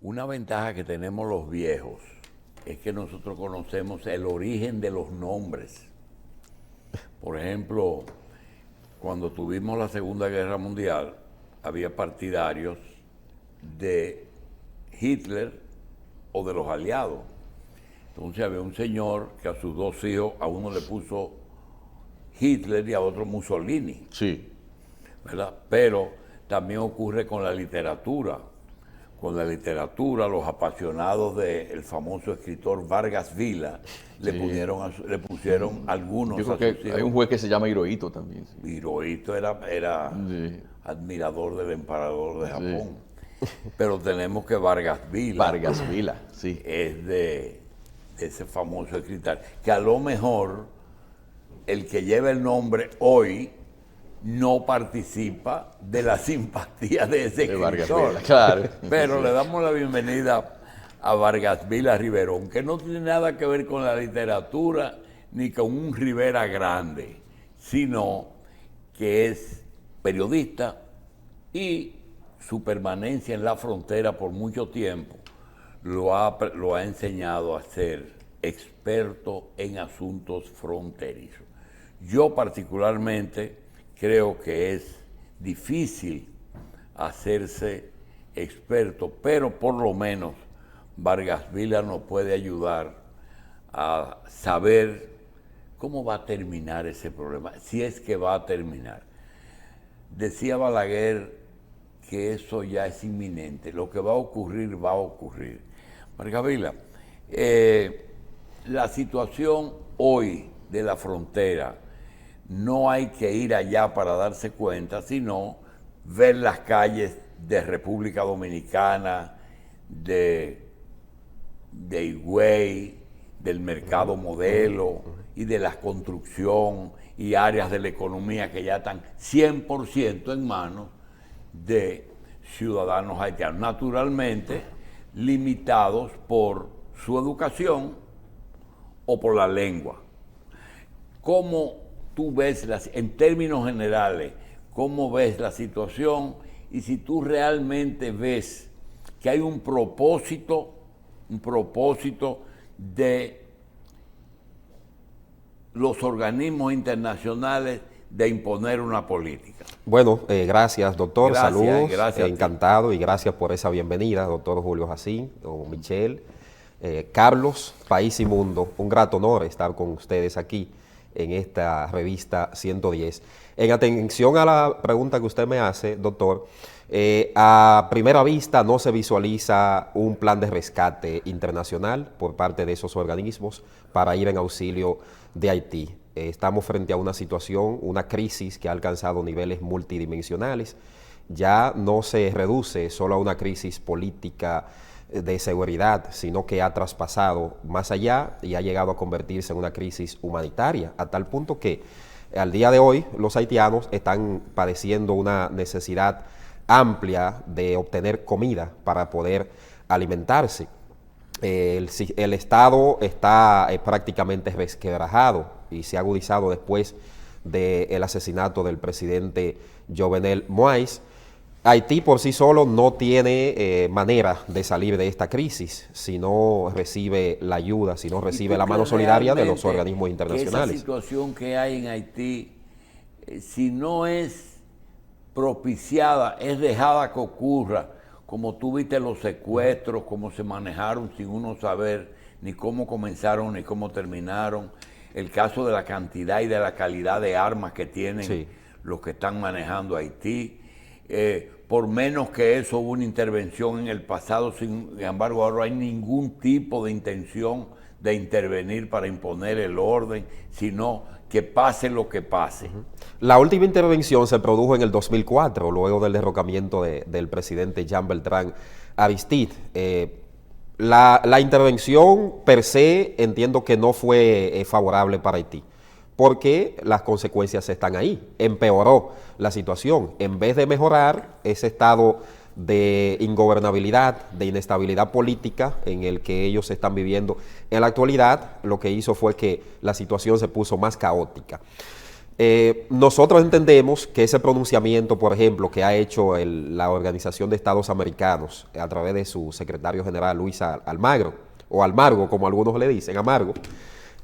Una ventaja que tenemos los viejos es que nosotros conocemos el origen de los nombres. Por ejemplo, cuando tuvimos la Segunda Guerra Mundial, había partidarios de Hitler o de los aliados. Entonces había un señor que a sus dos hijos, a uno le puso Hitler y a otro Mussolini. Sí. ¿Verdad? Pero también ocurre con la literatura. Con la literatura, los apasionados del famoso escritor Vargas Vila le pusieron algunos. Yo creo que hay un juez que se llama Hirohito también. Sí. Hirohito era Sí. admirador del emperador de Japón. Pero tenemos que Vargas Vila Vargas Vila, sí. es de ese famoso escritor, que a lo mejor el que lleva el nombre hoy no participa de la simpatía de ese De Vargas escritor. Vila, claro. Pero le damos la bienvenida a Vargas Vila Riverón, que no tiene nada que ver con la literatura ni con un Rivera Grande, sino que es periodista y su permanencia en la frontera por mucho tiempo lo ha enseñado a ser experto en asuntos fronterizos. Yo particularmente creo que es difícil hacerse experto, pero por lo menos Vargas Vila nos puede ayudar a saber cómo va a terminar ese problema, si es que va a terminar. Decía Balaguer que eso ya es inminente, lo que va a ocurrir, va a ocurrir. Vargas Vila, la situación hoy de la frontera, no hay que ir allá para darse cuenta, sino ver las calles de República Dominicana, de Higüey, del mercado modelo y de la construcción y áreas de la economía que ya están 100% en manos de ciudadanos haitianos, naturalmente limitados por su educación o por la lengua. ¿Cómo tú ves, en términos generales, cómo ves la situación y si tú realmente ves que hay un propósito de los organismos internacionales de imponer una política? Bueno, gracias, doctor. Gracias, saludos. gracias Encantado y gracias por esa bienvenida, doctor Julio Jacín, o Michelle, Carlos, País y Mundo. Un grato honor estar con ustedes aquí en esta revista 110. En atención a la pregunta que usted me hace, doctor, a primera vista no se visualiza un plan de rescate internacional por parte de esos organismos para ir en auxilio de Haití. Estamos frente a una situación, una crisis que ha alcanzado niveles multidimensionales. Ya no se reduce solo a una crisis política de seguridad, sino que ha traspasado más allá y ha llegado a convertirse en una crisis humanitaria, a tal punto que al día de hoy los haitianos están padeciendo una necesidad amplia de obtener comida para poder alimentarse. El Estado está prácticamente resquebrajado y se ha agudizado después del asesinato del presidente Jovenel Moïse. Haití por sí solo no tiene manera de salir de esta crisis si no recibe la ayuda, si no recibe la mano solidaria de los organismos internacionales. Esa situación que hay en Haití, si no es propiciada, es dejada que ocurra, como tú viste los secuestros, cómo se manejaron sin uno saber ni cómo comenzaron ni cómo terminaron, el caso de la cantidad y de la calidad de armas que tienen los que están manejando Haití. Por menos que eso hubo una intervención en el pasado, sin embargo ahora no hay ningún tipo de intención de intervenir para imponer el orden, sino que pase lo que pase. La última intervención se produjo en el 2004, luego del derrocamiento del presidente Jean Bertrand Aristide. La intervención per se entiendo que no fue favorable para Haití, porque las consecuencias están ahí. Empeoró la situación. En vez de mejorar ese estado de ingobernabilidad, de inestabilidad política en el que ellos están viviendo en la actualidad, lo que hizo fue que la situación se puso más caótica. Nosotros entendemos que ese pronunciamiento, por ejemplo, que ha hecho la Organización de Estados Americanos a través de su secretario general Luis Almagro, o Almargo, como algunos le dicen, Amargo,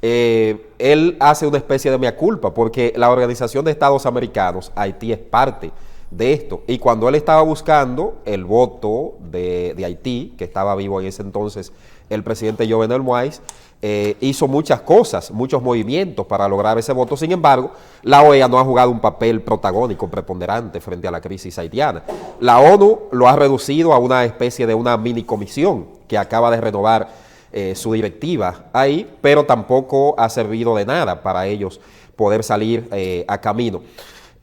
él hace una especie de mea culpa, porque la Organización de Estados Americanos, Haití es parte de esto, y cuando él estaba buscando el voto de Haití, que estaba vivo en ese entonces el presidente Jovenel Moïse, hizo muchas cosas, muchos movimientos para lograr ese voto. Sin embargo, la OEA no ha jugado un papel protagónico, preponderante frente a la crisis haitiana. La ONU lo ha reducido a una especie de una mini comisión que acaba de renovar su directiva ahí, pero tampoco ha servido de nada para ellos poder salir a camino.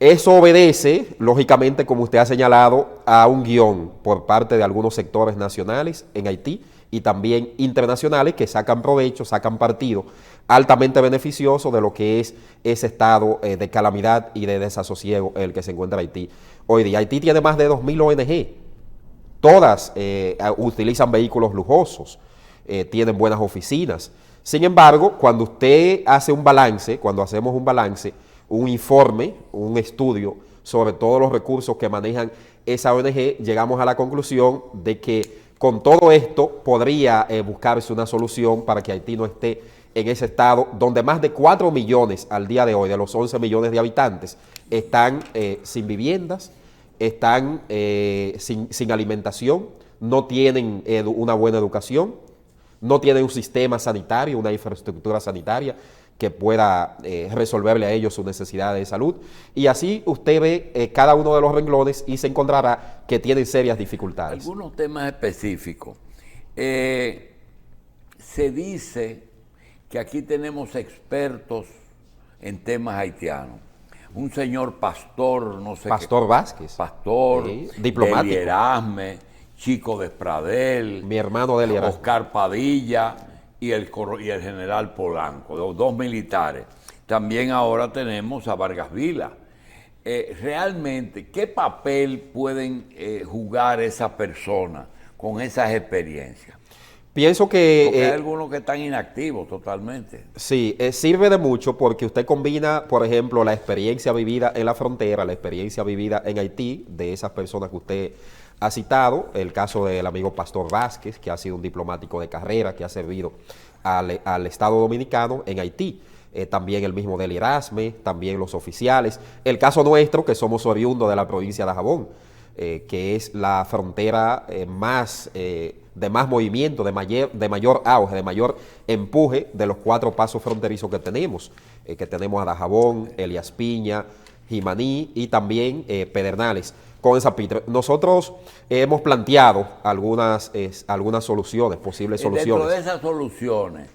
Eso obedece, lógicamente, como usted ha señalado, a un guión por parte de algunos sectores nacionales en Haití y también internacionales que sacan provecho, sacan partido altamente beneficioso de lo que es ese estado de calamidad y de desasosiego en el que se encuentra Haití hoy día. Haití tiene más de 2.000 ONG, todas utilizan vehículos lujosos, tienen buenas oficinas. Sin embargo, cuando usted hace un balance, cuando hacemos un balance, un informe, un estudio sobre todos los recursos que manejan esa ONG, llegamos a la conclusión de que con todo esto podría buscarse una solución para que Haití no esté en ese estado donde más de 4 millones al día de hoy, de los 11 millones de habitantes, están sin viviendas, están sin alimentación, no tienen una buena educación, no tienen un sistema sanitario, una infraestructura sanitaria que pueda resolverle a ellos sus necesidades de salud. Y así usted ve cada uno de los renglones y se encontrará que tienen serias dificultades. Algunos temas específicos. Se dice que aquí tenemos expertos en temas haitianos. Un señor Pastor, no sé Pastor qué. Vázquez. Pastor, sí, diplomático. Deli Erasme, Chico Despradel, mi hermano Deli Erasme, Oscar Padilla y el general Polanco, los dos militares. También ahora tenemos a Vargas Vila. Realmente, ¿qué papel pueden jugar esas personas con esas experiencias? Pienso que... Porque hay algunos que están inactivos totalmente. Sí, sirve de mucho porque usted combina, por ejemplo, la experiencia vivida en la frontera, la experiencia vivida en Haití, de esas personas que usted ha citado, el caso del amigo Pastor Vázquez, que ha sido un diplomático de carrera, que ha servido al Estado Dominicano en Haití. También el mismo Deli Erasme, también los oficiales. El caso nuestro, que somos oriundos de la provincia de Dajabón, que es la frontera de más movimiento, de mayor auge, de mayor empuje de los 4 pasos fronterizos que tenemos a Dajabón, Elías Piña, Jimaní y también Pedernales. Con esa Pitre. Nosotros hemos planteado algunas soluciones, posibles soluciones. Dentro de esas soluciones,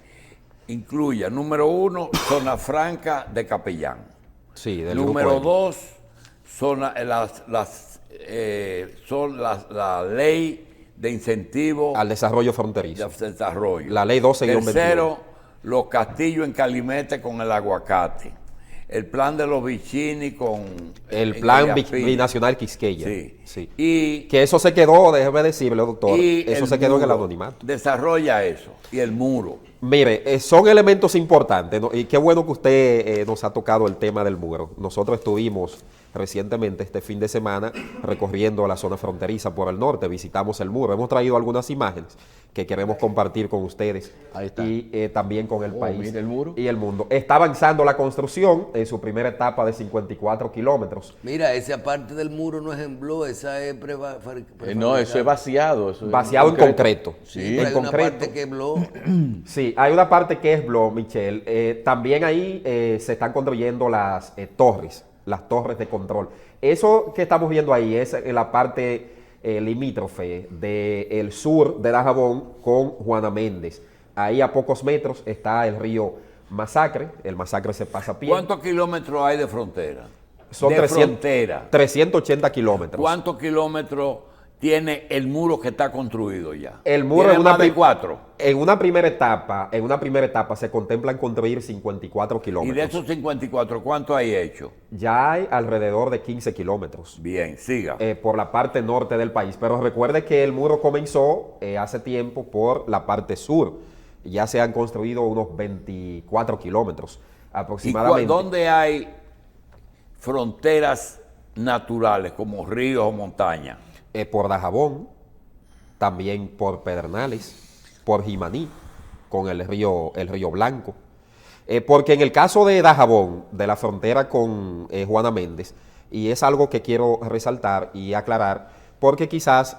incluye, número 1, zona franca de Capellán. Sí, del número 2, la ley de incentivo al desarrollo fronterizo. Desarrollo. La ley 12-21. Tercero, los castillos en Calimete con el aguacate. El plan de los Vicini con... El plan binacional Quisqueya. Sí. Sí. Y que eso se quedó, déjeme decirle, doctor, eso se quedó en el anonimato. Desarrolla eso. Y el muro. Mire, son elementos importantes, ¿no? Y qué bueno que usted nos ha tocado el tema del muro. Nosotros estuvimos recientemente, este fin de semana, recorriendo la zona fronteriza por el norte, visitamos el muro. Hemos traído algunas imágenes que queremos compartir con ustedes. Ahí está. Y también con el país mire el muro. y el mundo. Está avanzando la construcción en su primera etapa de 54 kilómetros. Mira, esa parte del muro no es en blue, esa es No, eso es vaciado. Eso Vaciado en concreto. Sí, en hay concreto. una parte que es blue. Sí, hay una parte que es blog, Michelle. También ahí se están construyendo las torres de control. Eso que estamos viendo ahí es en la parte limítrofe del sur de Dajabón con Juana Méndez. Ahí a pocos metros está el río Masacre. El Masacre se pasa a pie. ¿Cuántos kilómetros hay de frontera? Son de frontera. 380 kilómetros. ¿Cuántos kilómetros tiene el muro que está construido ya? El muro ¿Tiene más de 4? En una primera etapa se contemplan construir 54 Y kilómetros. de esos 54, ¿cuánto hay hecho? Ya hay alrededor de 15 kilómetros. Bien, siga. Por la parte norte del país. Pero recuerde que el muro comenzó hace tiempo por la parte sur. Ya se han construido unos 24 kilómetros ¿Y aproximadamente. dónde hay fronteras naturales como ríos o montañas? Por Dajabón, también por Pedernales, por Jimaní, con el río Blanco. Porque en el caso de Dajabón, de la frontera con Juana Méndez, y es algo que quiero resaltar y aclarar, porque quizás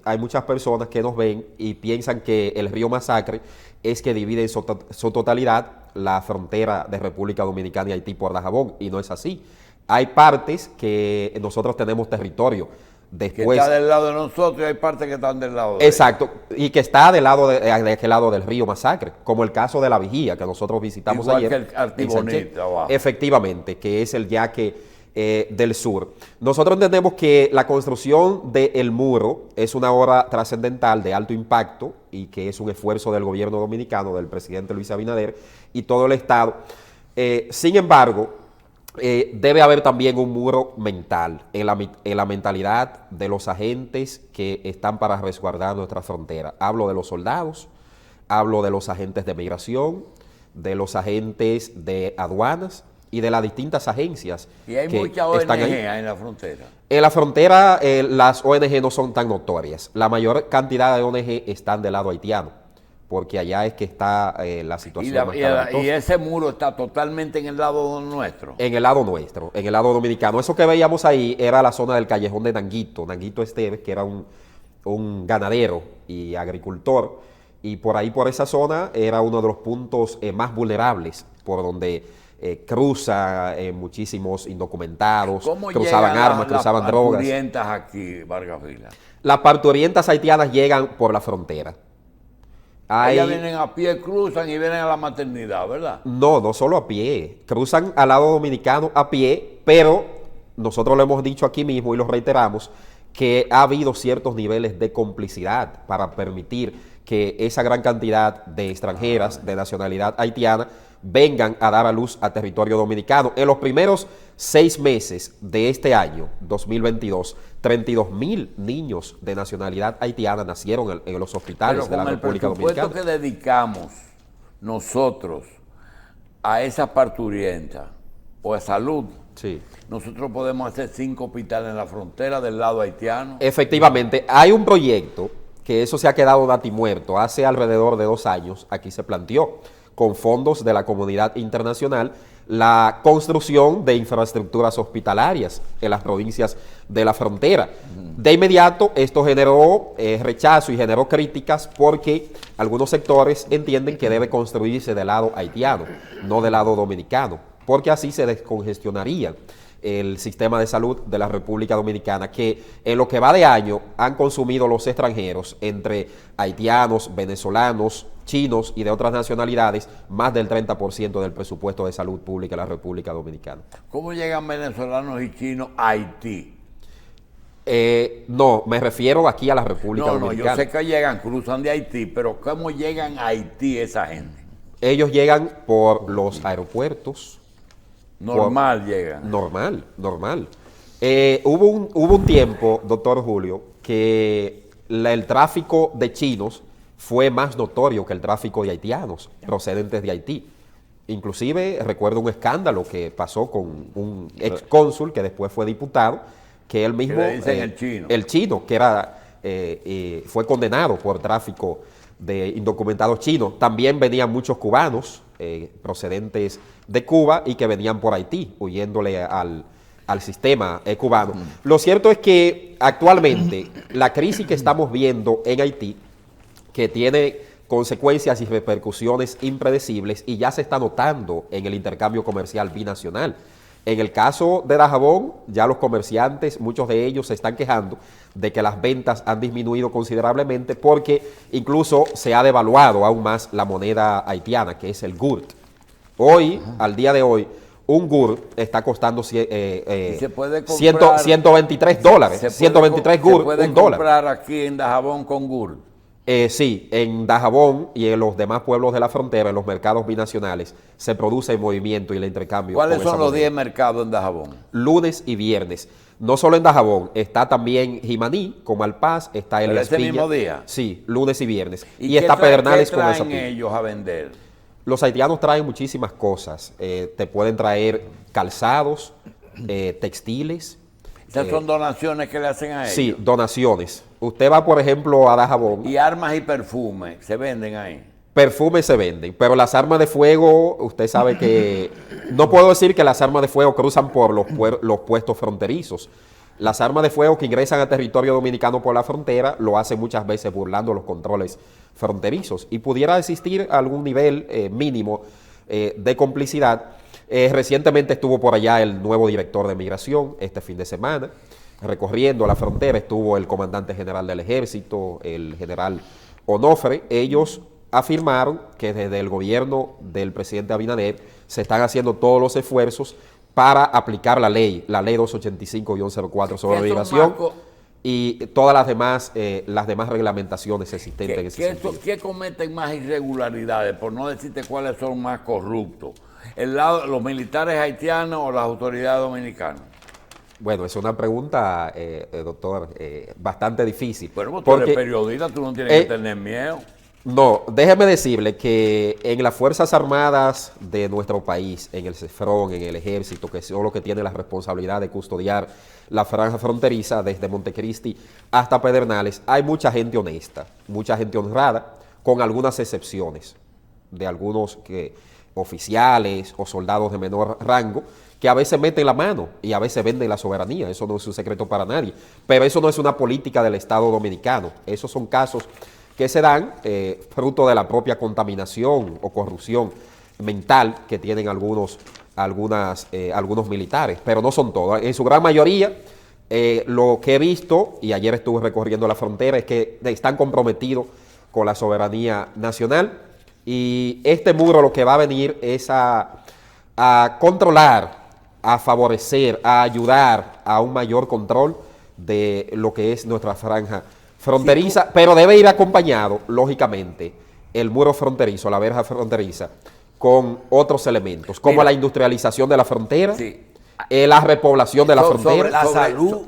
hay muchas personas que nos ven y piensan que el río Masacre es que divide en su totalidad la frontera de República Dominicana y Haití por Dajabón, y no es así. Hay partes que nosotros tenemos territorio. Después, que está del lado de nosotros y hay partes que están del lado de exacto, y que está del lado de aquel lado del río Masacre, como el caso de La Vigía, que nosotros visitamos igual ayer. que el Artibonito abajo. Efectivamente, que es el yaque del sur. Nosotros entendemos que la construcción del muro es una obra trascendental de alto impacto y que es un esfuerzo del gobierno dominicano, del presidente Luis Abinader y todo el Estado. Sin embargo, debe haber también un muro mental en la mentalidad de los agentes que están para resguardar nuestra frontera. Hablo de los soldados, hablo de los agentes de migración, de los agentes de aduanas y de las distintas agencias. Y hay que muchas ONG están ahí. en la frontera. En la frontera las ONG no son tan notorias. La mayor cantidad de ONG están del lado haitiano, porque allá es que está la situación más calamitosa. Y ese muro está totalmente en el lado nuestro. En el lado nuestro, en el lado dominicano. Eso que veíamos ahí era la zona del callejón de Nanguito Esteves, que era un ganadero y agricultor, y por ahí, por esa zona, era uno de los puntos más vulnerables, por donde cruza muchísimos indocumentados, cruzaban armas, cruzaban drogas. ¿Cómo llegan las parturientas aquí, Vargas Vila? Las parturientas haitianas llegan por la frontera. Ellas vienen a pie, cruzan y vienen a la maternidad, ¿verdad? No solo a pie. Cruzan al lado dominicano a pie, pero nosotros lo hemos dicho aquí mismo y lo reiteramos, que ha habido ciertos niveles de complicidad para permitir que esa gran cantidad de extranjeras de nacionalidad haitiana vengan a dar a luz a territorio dominicano. En los primeros 6 meses de este año, 2022, 32,000 niños de nacionalidad haitiana nacieron en los hospitales de la República Dominicana. Pero con el presupuesto que dedicamos nosotros a esas parturientas o a salud, sí, nosotros podemos hacer 5 hospitales en la frontera del lado haitiano. Efectivamente, hay un proyecto que eso se ha quedado datimuerto. Hace alrededor de 2 años aquí se planteó, con fondos de la comunidad internacional, la construcción de infraestructuras hospitalarias en las provincias de la frontera. De inmediato esto generó rechazo y generó críticas porque algunos sectores entienden que debe construirse del lado haitiano, no del lado dominicano, porque así se descongestionaría el sistema de salud de la República Dominicana, que en lo que va de año han consumido los extranjeros, entre haitianos, venezolanos, chinos y de otras nacionalidades, más del 30% del presupuesto de salud pública de la República Dominicana. ¿Cómo llegan venezolanos y chinos a Haití? No, me refiero aquí a la República Dominicana. Yo sé que llegan, cruzan de Haití, pero ¿cómo llegan a Haití esa gente? Ellos llegan por los aeropuertos. Normal llegan. Normal. Hubo un tiempo, doctor Julio, que el tráfico de chinos fue más notorio que el tráfico de haitianos procedentes de Haití. Inclusive recuerdo un escándalo que pasó con un ex cónsul que después fue diputado, que él mismo, le dicen el chino, que era fue condenado por tráfico de indocumentados chinos. También venían muchos cubanos procedentes de Cuba y que venían por Haití, huyéndole al sistema cubano. Lo cierto es que actualmente la crisis que estamos viendo en Haití, que tiene consecuencias y repercusiones impredecibles y ya se está notando en el intercambio comercial binacional. En el caso de Dajabón, ya los comerciantes, muchos de ellos se están quejando de que las ventas han disminuido considerablemente porque incluso se ha devaluado aún más la moneda haitiana, que es el GURT. Hoy, al día de hoy, un GURT está costando se puede comprar, $123. 123 GURT, ¿se puede $1. comprar aquí en Dajabón con GURT? Sí, en Dajabón y en los demás pueblos de la frontera, en los mercados binacionales, se produce el movimiento y el intercambio. ¿Cuáles son los 10 mercados en Dajabón? Lunes y viernes. No solo en Dajabón, está también Jimaní, Comalpaz, está Elías Piña. ¿Ese mismo día? Sí, lunes y viernes. Y está Pedernales con esa ¿qué traen ellos a vender? Los haitianos traen muchísimas cosas. Te pueden traer calzados, textiles. Esas son donaciones que le hacen a ellos. Sí, donaciones. Usted va, por ejemplo, a Dajabón. Y armas y perfumes se venden ahí. Perfumes se venden, pero las armas de fuego, usted sabe que no puedo decir que las armas de fuego cruzan por los puestos fronterizos. Las armas de fuego que ingresan a territorio dominicano por la frontera lo hacen muchas veces burlando los controles fronterizos y pudiera existir algún nivel mínimo de complicidad. Recientemente estuvo por allá el nuevo director de migración este fin de semana, recorriendo la frontera. Estuvo el comandante general del ejército, el general Onofre. Ellos afirmaron que desde el gobierno del presidente Abinader se están haciendo todos los esfuerzos para aplicar la ley 285-04 sobre migración y todas las demás reglamentaciones existentes en ese sentido. ¿Qué cometen más irregularidades, por no decirte cuáles son más corruptos? ¿Los militares haitianos o las autoridades dominicanas? Bueno, es una pregunta, doctor, bastante difícil. Pero tú eres periodista, tú no tienes que tener miedo. No, déjeme decirle que en las Fuerzas Armadas de nuestro país, en el CESFRON, en el Ejército, que son los que tienen la responsabilidad de custodiar la franja fronteriza desde Montecristi hasta Pedernales, hay mucha gente honesta, mucha gente honrada, con algunas excepciones de algunos oficiales o soldados de menor rango que a veces meten la mano y a veces venden la soberanía. Eso no es un secreto para nadie, pero eso no es una política del Estado dominicano. Esos son casos que se dan fruto de la propia contaminación o corrupción mental que tienen algunos militares, pero no son todos. En su gran mayoría, lo que he visto, y ayer estuve recorriendo la frontera, es que están comprometidos con la soberanía nacional, y este muro lo que va a venir es a controlar, a favorecer, a ayudar a un mayor control de lo que es nuestra franja fronteriza, pero debe ir acompañado, lógicamente, el muro fronterizo, la verja fronteriza, con otros elementos, como la industrialización de la frontera, la repoblación de la frontera,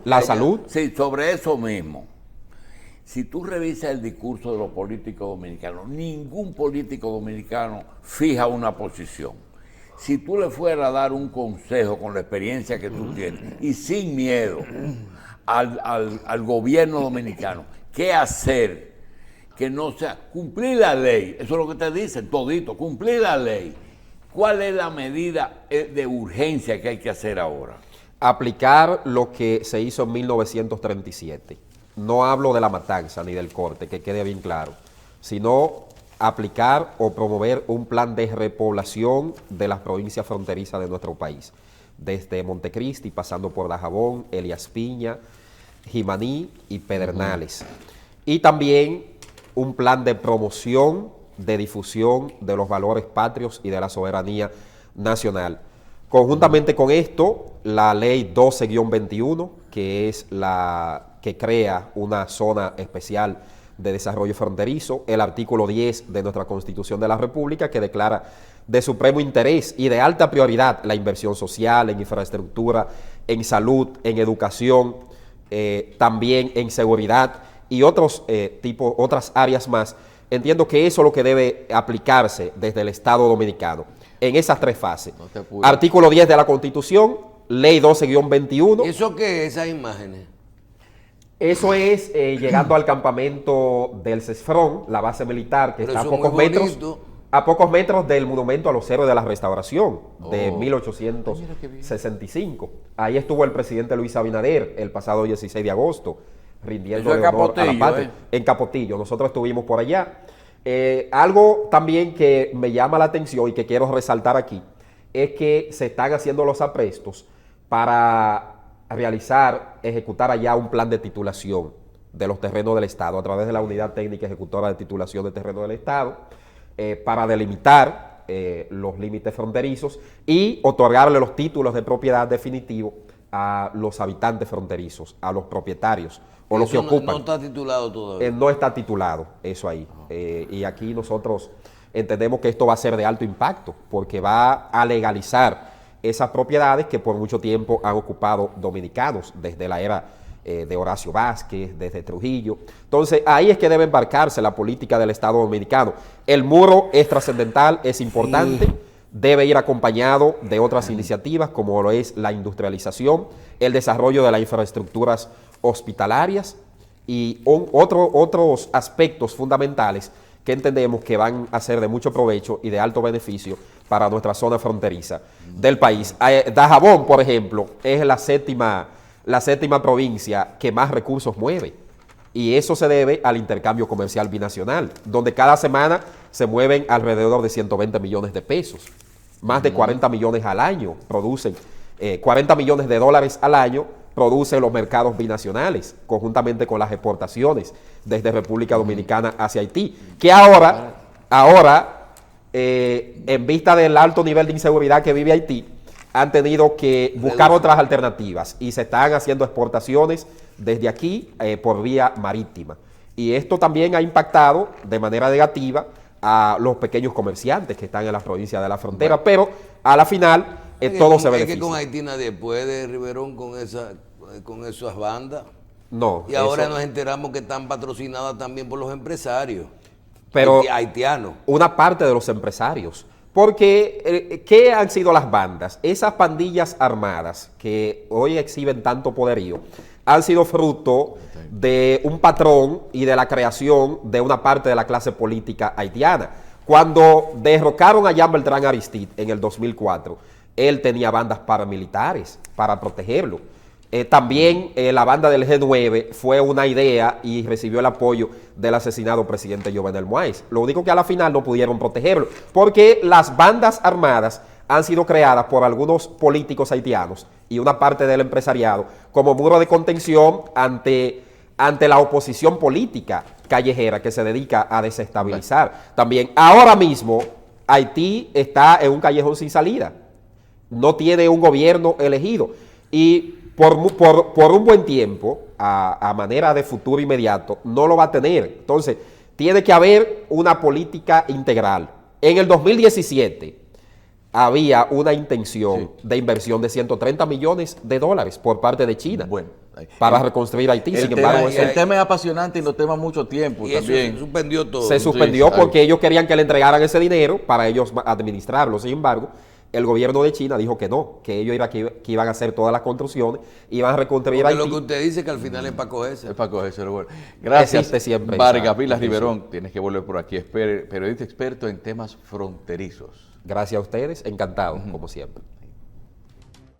la salud. Sí, sobre eso mismo. Si tú revisas el discurso de los políticos dominicanos, ningún político dominicano fija una posición. Si tú le fueras a dar un consejo con la experiencia que tú tienes y sin miedo al gobierno dominicano, ¿qué hacer? Que no sea cumplir la ley. Eso es lo que te dicen todito, cumplir la ley. ¿Cuál es la medida de urgencia que hay que hacer ahora? Aplicar lo que se hizo en 1937. No hablo de la matanza ni del corte, que quede bien claro, sino aplicar o promover un plan de repoblación de las provincias fronterizas de nuestro país, desde Montecristi, pasando por Dajabón, Elías Piña, Jimaní y Pedernales. Y también un plan de promoción, de difusión de los valores patrios y de la soberanía nacional. Conjuntamente con esto, la ley 12-21, que es la que crea una zona especial de desarrollo fronterizo, el artículo 10 de nuestra Constitución de la República, que declara de supremo interés y de alta prioridad la inversión social, en infraestructura, en salud, en educación, también en seguridad y otras áreas más. Entiendo que eso es lo que debe aplicarse desde el Estado dominicano en esas tres fases. Artículo 10 de la Constitución, ley 12-21. ¿Eso qué es, esas imágenes? Eso es llegando al campamento del CESFRON, la base militar que está a pocos metros del monumento a los héroes de la Restauración de 1865. Ahí estuvo el presidente Luis Abinader el pasado 16 de agosto, rindiendo honor a la patria. En Capotillo, nosotros estuvimos por allá. Algo también que me llama la atención y que quiero resaltar aquí es que se están haciendo los aprestos para ejecutar allá un plan de titulación de los terrenos del Estado a través de la Unidad Técnica Ejecutora de Titulación de Terrenos del Estado para delimitar los límites fronterizos y otorgarle los títulos de propiedad definitivos a los habitantes fronterizos, a los propietarios o los que ocupan. No está titulado todavía. No está titulado, eso ahí. Y aquí nosotros entendemos que esto va a ser de alto impacto porque va a legalizar esas propiedades que por mucho tiempo han ocupado dominicanos desde la era de Horacio Vázquez, desde Trujillo. Entonces, ahí es que debe embarcarse la política del Estado dominicano. El muro es trascendental, es importante, debe ir acompañado de otras iniciativas como lo es la industrialización, el desarrollo de las infraestructuras hospitalarias y otros aspectos fundamentales que entendemos que van a ser de mucho provecho y de alto beneficio para nuestra zona fronteriza del país. Dajabón, por ejemplo, es la séptima provincia que más recursos mueve. Y eso se debe al intercambio comercial binacional, donde cada semana se mueven alrededor de 120 millones de pesos. Más de 40 millones al año producen, 40 millones de dólares al año producen los mercados binacionales, conjuntamente con las exportaciones desde República Dominicana hacia Haití, que ahora, en vista del alto nivel de inseguridad que vive Haití, han tenido que buscar otras alternativas y se están haciendo exportaciones desde aquí por vía marítima. Y esto también ha impactado de manera negativa a los pequeños comerciantes que están en las provincias de la frontera, pero a la final todo se beneficia. Es que con Haití nadie puede, Riverón, con esas bandas. No. Y ahora nos enteramos que están patrocinadas también por los empresarios haitianos. Una parte de los empresarios. Porque, ¿qué han sido las bandas? Esas pandillas armadas que hoy exhiben tanto poderío han sido fruto de un patrón y de la creación de una parte de la clase política haitiana. Cuando derrocaron a Jean Beltrán Aristide en el 2004, él tenía bandas paramilitares para protegerlo. También la banda del G9 fue una idea y recibió el apoyo del asesinado presidente Jovenel Moïse. Lo único que a la final no pudieron protegerlo, porque las bandas armadas han sido creadas por algunos políticos haitianos y una parte del empresariado como muro de contención ante la oposición política callejera que se dedica a desestabilizar. También, ahora mismo, Haití está en un callejón sin salida. No tiene un gobierno elegido. Y por un buen tiempo, a manera de futuro inmediato, no lo va a tener. Entonces, tiene que haber una política integral. En el 2017 había una intención de inversión de 130 millones de dólares por parte de China para reconstruir Haití. Sin embargo, el tema es apasionante y nos toma mucho tiempo y también. Eso se suspendió todo. Se suspendió porque ellos querían que le entregaran ese dinero para ellos administrarlo. Sin embargo, el gobierno de China dijo que no, que ellos iban a hacer todas las construcciones, iban a reconstruir Haití. Lo que usted dice que al final es para cogerse. Es para cogerse. Bueno. Gracias, siempre Vargas Vilas Riverón. Tienes que volver por aquí. Periodista experto en temas fronterizos. Gracias a ustedes, encantado, como siempre.